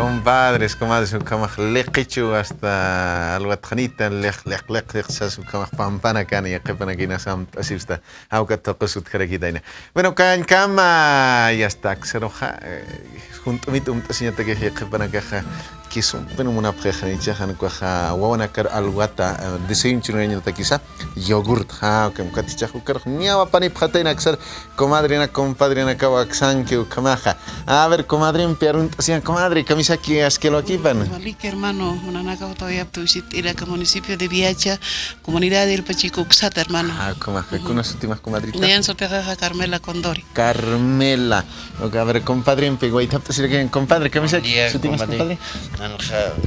compadres, comadres, ukamaj leqichu hasta alwatjanita lek sas ukamaj pampana cani qepana kinasam asista auka toqosut karakitaina. Bueno, kan kama ya está xeroja junto mit señata que qepana caja kisum bueno una preja ni chajan kwaja wawana kar alwata disein chuneño takisa yogurt ha kam katichahu kar niawa pani phateina aksar comadrina compadrina kawaksan que ukamaja. A ver, comadre, pregunta, comadre, camisa que es que lo equipan. Malik, hermano, una naca todavía tu ir a municipio de Viacha, comunidad del Pachico Xata, hermano. Ah, comadre, con las últimas comadritas. Nean sopeja Carmela Condori. Carmela. Ok, a ver, compadre, en Peguaita, compadre, camisa que últimas compadre.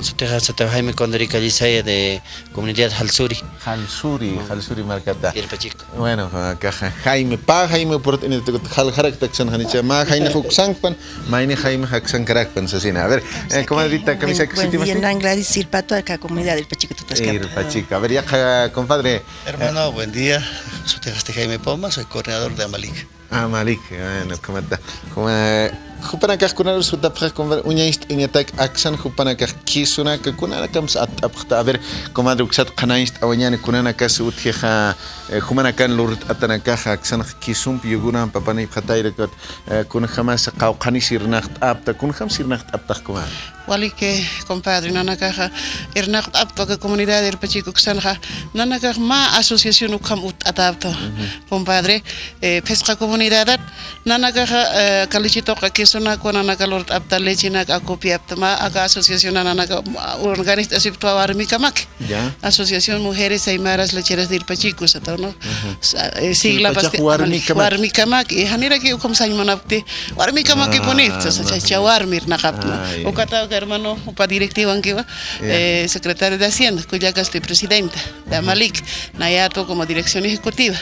Soteja Jaime Condori Calizaya de comunidad Halsuri. Halsuri marcata. Y el Pachico. Bueno, caja Jaime, Jaime oportunidad Hal Haraktaxan Hanicha, Jaime Fuxanpan. Maine Jaime Haxan Karakpan Sasina. A ver, comadrita, camisa que sí más. Buen día, Sirpato, acá comunidad del Pachico Tutascapa. El Pachico. A ver, ya, compadre. Hermano, buen día. Soy Jaime Poma, soy coordinador de Amalik. Amalik, bueno, como está. Jupana kah kunar sudah pernah konver unya ist ini tak aksan jupana kah kisuna ke kunana kams apta a ver comadre uksat qanaist awanya kunana kas uthiha jumana kan lurt atana kah aksan kisum yuguna papani khataire kat kun khamas qaw qanisir nacht apta kun khamsir nacht apta comadre. Wali que compadre nana kah irnacht apta ke comunidad del Pachico Xanja nana kah ma asociación ukam ut adapta compadre pesca comunidad nana kah kalichito que sona konana kalort apta lechina akopia aptama aka asociación nana organista siptua warmika mak asociación mujeres aymaras lecheras del Pachico sata no sigla basti warmika mak y hanira que ukom saymonapte warmika mak bonito sa chawarmir nakapna o kata hermano upa directiva que secretario de Hacienda cuya estoy presidenta de Amalik Nayato como dirección ejecutiva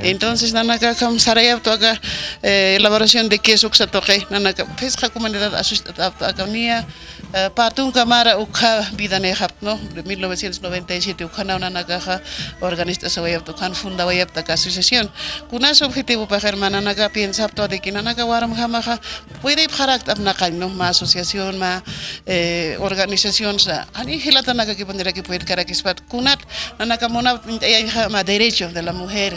entonces nana kam saraya to acá elaboración de queso xatoque nana pesca comunidad akamia patung kamara ukha bidane hapno de 1997 ukana nana caja organista sawayap to kan funda wayap ta asociación kunas objetivo para hermana nana piensa to de que nana waram hamaha puede parak apna no más asociación más organización sa ani hilata nana que pondera que puede cara que spat kunat nana kamona ma derecho de la mujer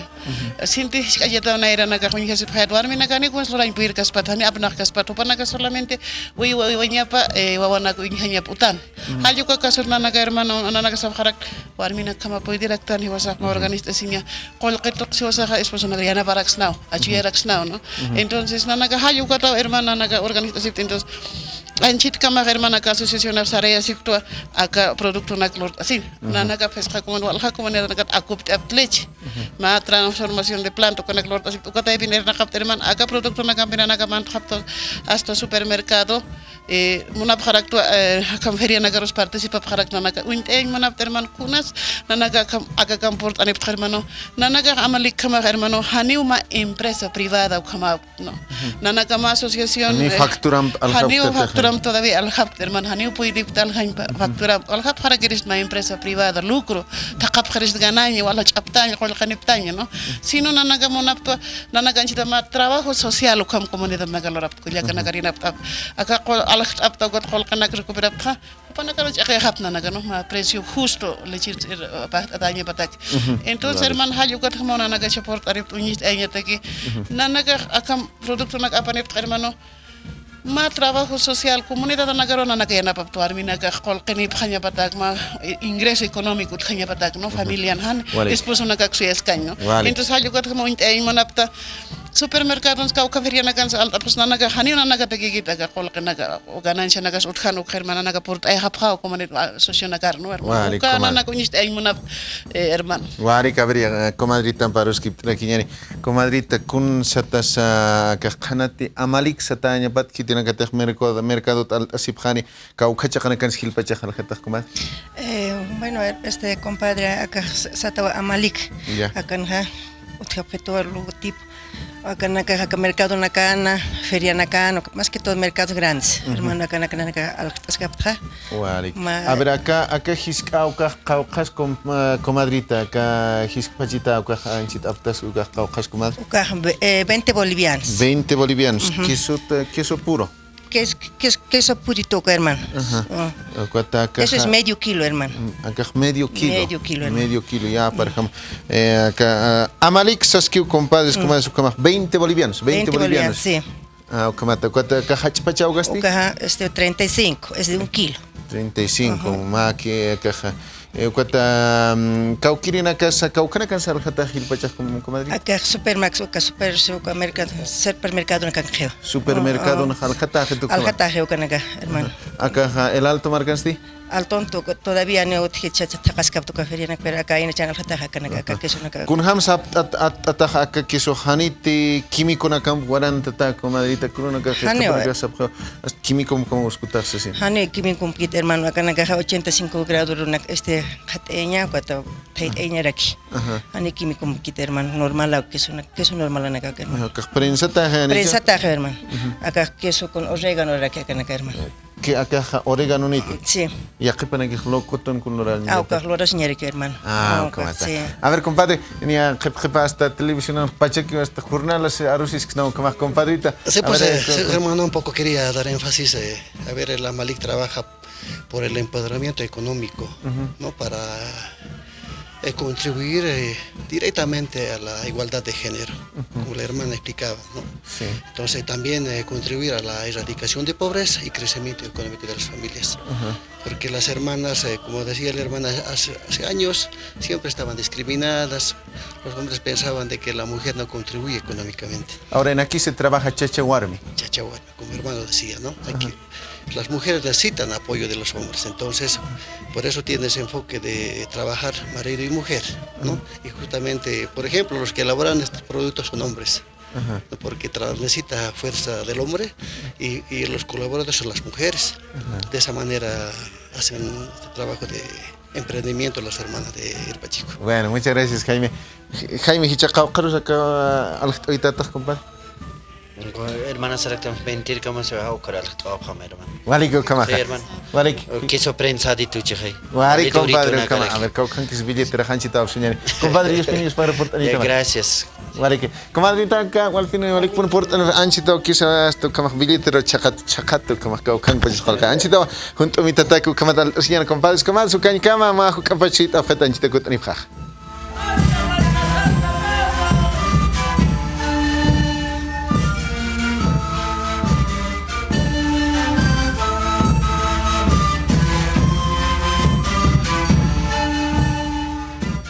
sinti kayata na era nana kunya se phat warmi nana ni kun sura impuir kaspat hani apna kaspat upana ka solamente wi nyapa wawana ko hanya putan hayu ka kasur nana ka hermano nana ka sab kharak warmi na kama puede directan hiwasa ma organista sinya qol qitok si wasa esposo na yana baraks now achi baraks now no entonces nana ka hayu ka ta hermano nana ka organista sip entonces anchit kama hermana ka asociación saraya siptua aka producto na klor así nana ka pesca como wal ha como nana ka akup leche ma transformación de planto con klor así tu kata biner na kap herman aka producto na kampina na man kapto hasta supermercado muna pharak to kam feria na garos participa pharak nana ka uint muna herman kunas nana ka aka kamport ani hermano nana ka amalik kama hermano haniu ma empresa privada kama no nana ka ma asociación ni facturam al todavía al hab hermano haniu puede tal factura al hab para que es una empresa privada lucro taqap kharis ganaña wala chaptaña qol qaniptaña no sino nana ka monapto nana ka chita ma trabajo social kam comunidad nagalorap ko ya kana karina aka qol al apta qol kana recuperar pana ka ya hab nana ka no ma precio justo le chir daña patak entonces hermano hayu ka mona nana ka support arip unis ayata ki nana ka akam producto nak apane hermano ma trabajo social comunidad nagarona na kaya napaptuar mina ka qol qini phanya patak ma ingreso económico khanya patak no familia han esposo na ka xuyas kaño entonces hayo ka mo intay monapta supermercados ka feria na kan alta pues na ka hani na ka tegita ka qol qina ka ganancia na ka uthan o hermana na ka port ay hapha ko man socio na karno hermano ka na ko nist ay monap hermano wari kabri comadrita paroski trakiñani comadrita kun satas ka qanati amalik satanya pat kitina ka tek mercado asibkhani ka ukhacha kana kan skil pacha khal khatak comadre bueno este compadre acá satawa amalik akan ha uthapeto logotipo acá acá mercado nakana feria nakana más que todo mercados grandes hermano acá al escapta a ver acá hiska qawqas comadrita acá hispachita acá anchit aptas uga qawqas comadre 20 bolivianos 20 bolivianos queso puro queso purito, hermano. Eso es medio kilo, hermano. Acá medio kilo. Medio kilo, hermano. Medio kilo, ya, por ejemplo. Acá, Amalik, Saskiu, compadres, como es, como 20 bolivianos. 20 bolivianos. Sí. ¿Cuánto caja gasti? Caja 35, es de 1 kilo. 35, más que caja. ¿Cuánta cauquirina casa, caucana casa aljata gilpachas como comadre? Acá supermax, acá supermercado en canjeo. Supermercado en aljata Aljata acá, hermano. Acá el alto marcansti. Al tonto todavía no te chachas capto café pero acá en channel aljata acá que son acá. Kun hamsa ataja acá que so haniti químico na camp guaranta ta comadrita cruna acá que sabjo químico como escutarse sí. Hani químico kit hermano acá 85 grados hateña cuando hateña aquí. Hani químico kit hermano normal queso normal acá hermano. Acá prensa ta hermano. Acá queso con orégano acá hermano. Que acá orégano niti. Sí. Y aquí para que lo cotton con loral. Acá lo señor que hermano. Sí. A ver, compadre, ni a jefa hasta televisión pacheco hasta jornadas arusis que no como compadrita. Sí, pues hermano un poco quería dar énfasis a ver la Malik trabaja por el empoderamiento económico, ¿no? Para contribuir directamente a la igualdad de género, como la hermana explicaba, ¿no? Sí. Entonces también contribuir a la erradicación de pobreza y crecimiento económico de las familias, porque las hermanas, como decía la hermana, hace años siempre estaban discriminadas, los hombres pensaban de que la mujer no contribuye económicamente. Ahora en aquí se trabaja chachahuarmi. Chachahuarmi, como hermano decía, ¿no? Aquí, las mujeres necesitan apoyo de los hombres, entonces por eso tiene ese enfoque de trabajar marido y mujer, ¿no? Y justamente, por ejemplo, los que elaboran estos productos son hombres, ¿no? Porque necesita fuerza del hombre y los colaboradores son las mujeres. De esa manera hacen este trabajo de emprendimiento las hermanas de Irpachico. Bueno, muchas gracias, Jaime. Jaime, ¿hichacao caros acá ahorita compadre? Hermana, será que mentir cómo se va a buscar al trabajo, hermano. Walik, ¿cómo? Sí, hermano. Walik. Queso prensadito, che. Walik, compadre, ¿cómo? A ver, ¿cómo que es billete de ranchita, señor? Compadre, yo estoy para reportar. Gracias. Walik. Compadre, acá, al final, Walik, por reportar, anchita, quizás, esto, como billete de chacato, como can, pues, colca. Anchita, junto a mi tataco, como tal, señor, compadre, como su cañcama, majo, capachita, feta, anchita, cutanipja.